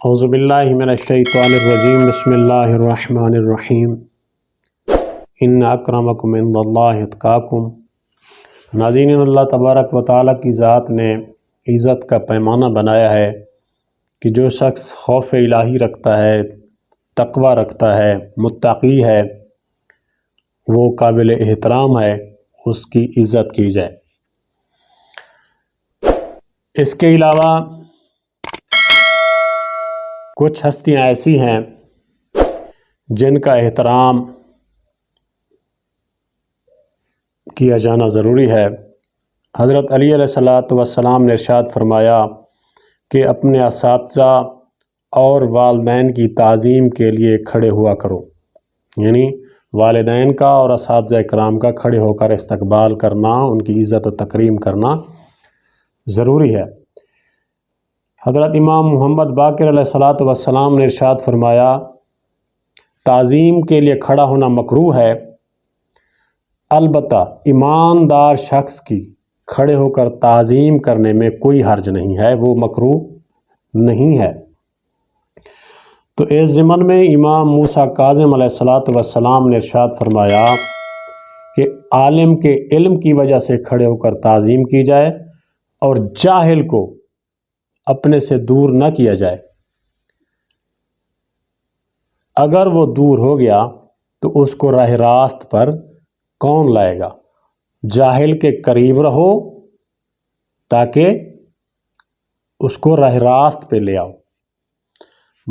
اعوذ باللہ من الشیطان الرجیم بسم اللہ الرحمن الرحیم ان اکرمکم عند اللہ اتقاکم۔ ناظرین، اللہ تبارک و تعالیٰ کی ذات نے عزت کا پیمانہ بنایا ہے کہ جو شخص خوف الہی رکھتا ہے، تقوی رکھتا ہے، متقی ہے، وہ قابل احترام ہے، اس کی عزت کی جائے۔ اس کے علاوہ کچھ ہستیاں ایسی ہیں جن کا احترام کیا جانا ضروری ہے۔ حضرت علی علیہ السلام نے ارشاد فرمایا کہ اپنے اساتذہ اور والدین کی تعظیم کے لیے کھڑے ہوا کرو، یعنی والدین کا اور اساتذہ اکرام کا کھڑے ہو کر استقبال کرنا، ان کی عزت و تکریم کرنا ضروری ہے۔ حضرت امام محمد باقر علیہ السلام نے ارشاد فرمایا تعظیم کے لیے کھڑا ہونا مکروہ ہے، البتہ ایماندار شخص کی کھڑے ہو کر تعظیم کرنے میں کوئی حرج نہیں ہے، وہ مکروہ نہیں ہے۔ تو اس ضمن میں امام موسیٰ کاظم علیہ السلام نے ارشاد فرمایا کہ عالم کے علم کی وجہ سے کھڑے ہو کر تعظیم کی جائے اور جاہل کو اپنے سے دور نہ کیا جائے۔ اگر وہ دور ہو گیا تو اس کو راہ راست پر کون لائے گا؟ جاہل کے قریب رہو تاکہ اس کو راہ راست پہ لے آؤ۔